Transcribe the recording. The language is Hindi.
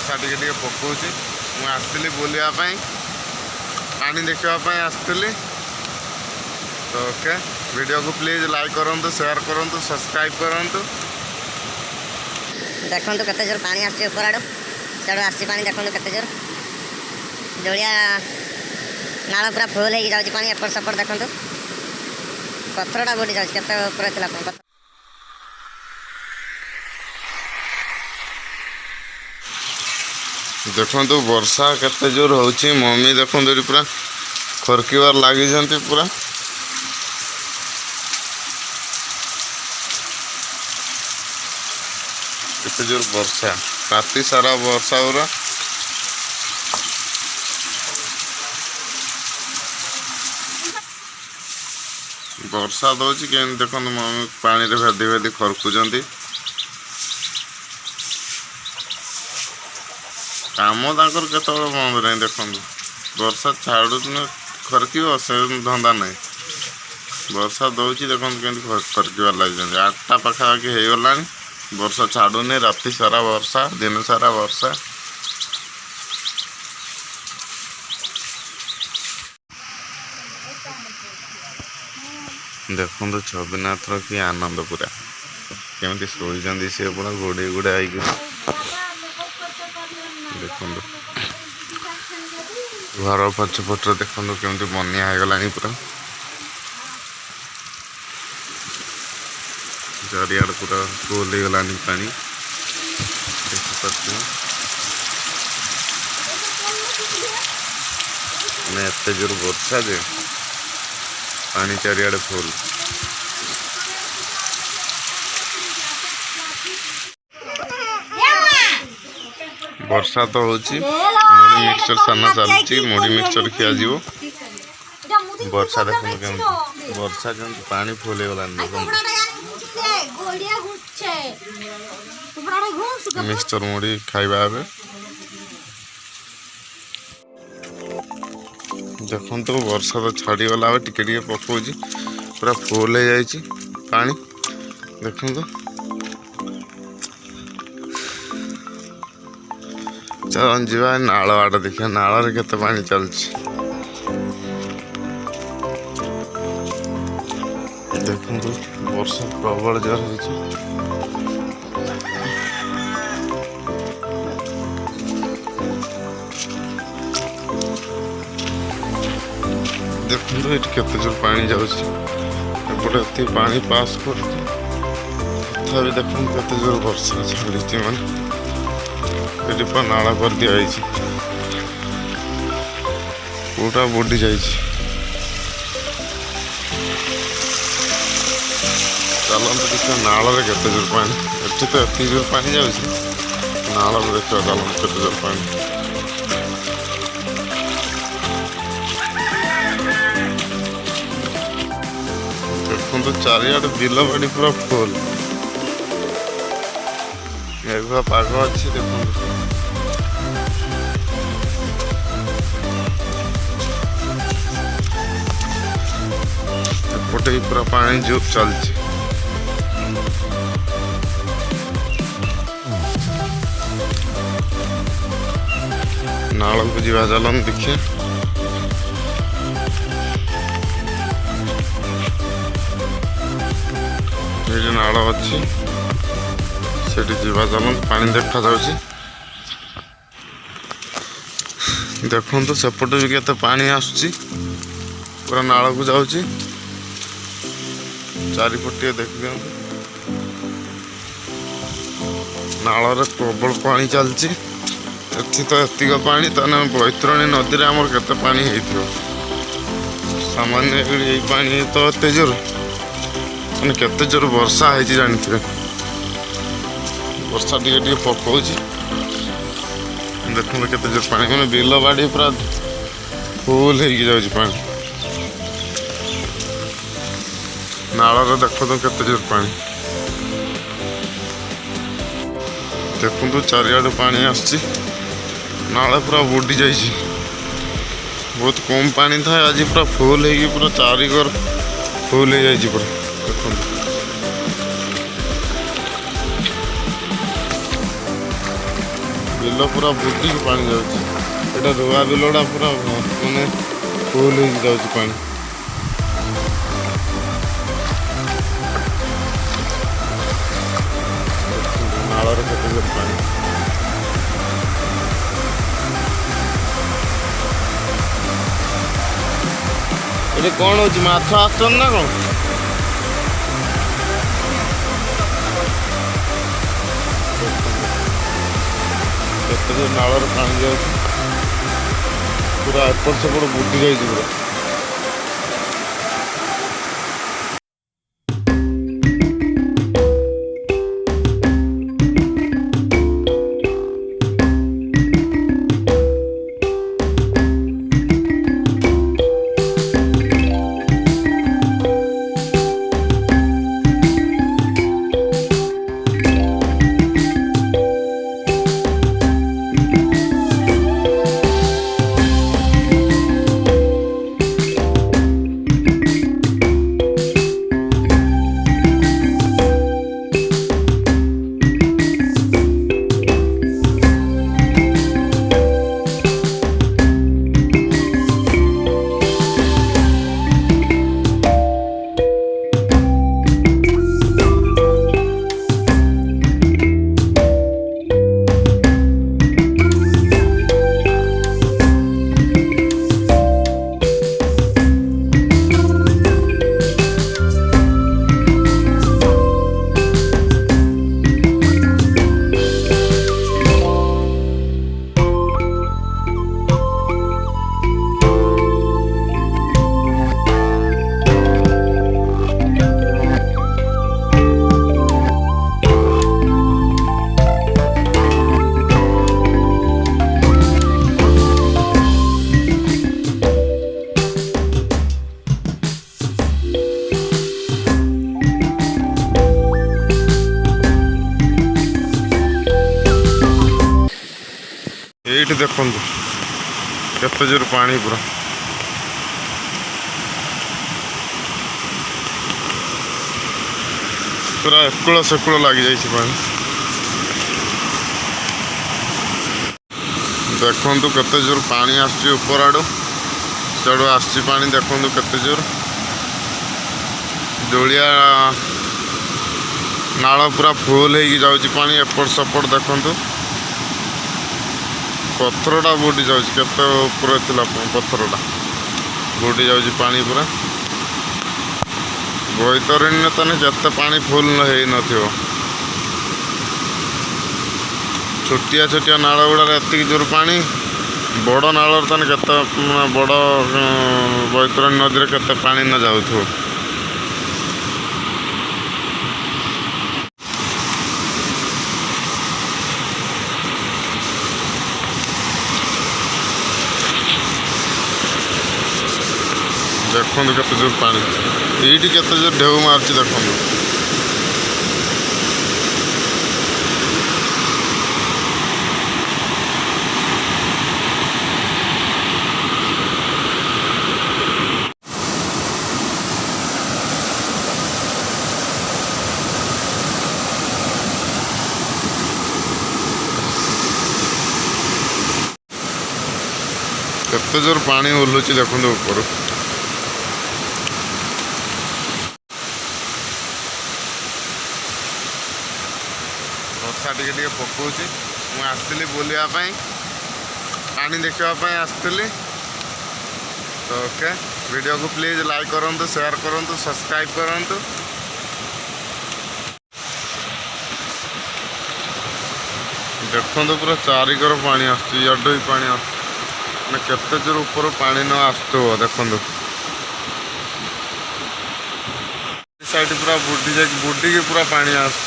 वर्षा टिके पकाउछ मु आसली बुलिया पानी देखा आसली तो ओके वीडियो को प्लीज लाइक करूँ शेयर करूँ सब्सक्राइब करूँ देखो केते जोर पानी आसी ऊपर आड़ सियाड़ आसी पानी देखो केते जोर जोड़िया नाल पूरा फुल हो जाऊँगी पानी एपट सेपट देखो पथरटा बुड़ी जाऊँ केते ऊपर था देखो वर्षा केते जोर होची मम्मी देखो पूरा खरकीबार लगी पूरा केते जोर वर्षा राति सारा वर्षा पूरा वर्षा दौर के देखो मम्मी पानी रे भेदी भेदी खरकुचंती काम ताकर केतबेले बंद नहीं देखो वर्षा छाड़ू खरक से धंदा नहीं वर्षा दौर देखो के खरकबार लगी 8टा पाखापाखि हो गला वर्षा छाड़ूनी राति सारा वर्षा दिन सारा वर्षा देखो छविनाथ कि आनंद पूरा केमती शोई सी पूरा गोड़े गोड़े आई देखो घर पछपटे देखो केमती बनिया हो गला पूरा चारियाड़ पूरा फुल हो गला पानी देखिए एत जोर वर्षा जे पानी चारियाड़ फुल वर्षा तो होची मुड़ी मिक्सचर साना चलती मुड़ी मिक्सचर खिया जीवो वर्षा देखो केमती वर्षा केमती पानी फुल हो गला मिक्सचर मुड़ी खाइबा देखो तो वर्षा तो छाड़ी गला टिके पकाउची पूरा फुल हो जाइए पानी देखो तो चल जा नाल आड़ देखिए नाल केते पानी चलची देखो तो वर्षा प्रबल जोर हो देखो तो ये केते जोर पानी जापटे पानी पास कर देखो केते जोर वर्षा छाड़ी मैंने ये नाला कर दिखाई पूरा बुड़ी जा चलते देखिए नाल केते जोर पानी एटी तो एत जोर पानी जाऊँगी नाल देखा चलते केते जोर पानी देखो चारियाड़ बिल बाड़ी पूरा फुल मेघुआ पाग अच्छी देखो एपटे पूरा पानी जोर चलती नाल को जा चलन देखिए ये नाल अच्छी से चलन पानी देखा जाऊँगी देखो तो सेपटे भी केते पानी आसुची पूरा नाल को जाऊँगी चारिपटे देख दिखाँ नाल प्रबल पानी चलती एति तो एतिक पानी ताने बैतरणी नदी में आमर केते पानी हो सामान्य यही पानी तो एत जोर मैंने केते जोर वर्षा है जानते वर्षा टिके पकाउची देखो केते जोर पानी मैंने बिल बाड़ी पूरा फुल हो जाऊँगी पानी नाल देखो तो केते जोर पानी देखो तो चारियाड़ पानी आसची नाला पूरा बुड़ी जा बहुत कम पानी था आज पूरा फुल हो पूरा चारिगर फुल हो जाए पूरा देखो बिल पूरा बुटी पानी जाऊँगी एटा रुआ बिलटा पूरा माने फुल हो जाऊँगी पानी नालर केते पानी ये कौन हो माछ आसन ना कौन नालर पानी जाऊँ पूरा एपट सेपट बुटी जाए पूरा ये देखु केते जोर पानी पूरा पूरा एकूल सेकूल लग जाए पानी देखु केते जोर पानी आसपर आड़ू साड़ू आसी पानी देखु केते जोर जोलिया नाल पूरा फुल हो जाऊँगी पानी एपट सेपट देखु पथरटा बुड़ी जाऊँ केते ऊपर थी पथरटा बुड़ी जाऊँ पानी पूरा बैतरण्य तने जिते पानी फुल न छोटिया छोटिया नाल गुड़ा एति जोर पानी बड़ नाल तने केते बड़ बैतरण्य नदी केते पानी न जाऊ देखु केते जोर पानी ये केते जोर ढेउ मार्च देखु केते जोर पानी ओल्लुची देखु ऊपर वर्षा टे पकाऊँ मुझे आसती बुलायापाई पानी देखापी आसती तो ओके वीडियो को प्लीज लाइक करूँ शेयर करूँ सब्सक्राइब करूँ देखो पूरा चारिकर पानी आडू ही पानी केते जोर ऊपर पानी न आसो देखो साइड पूरा बुड़ी पूरा पानी आस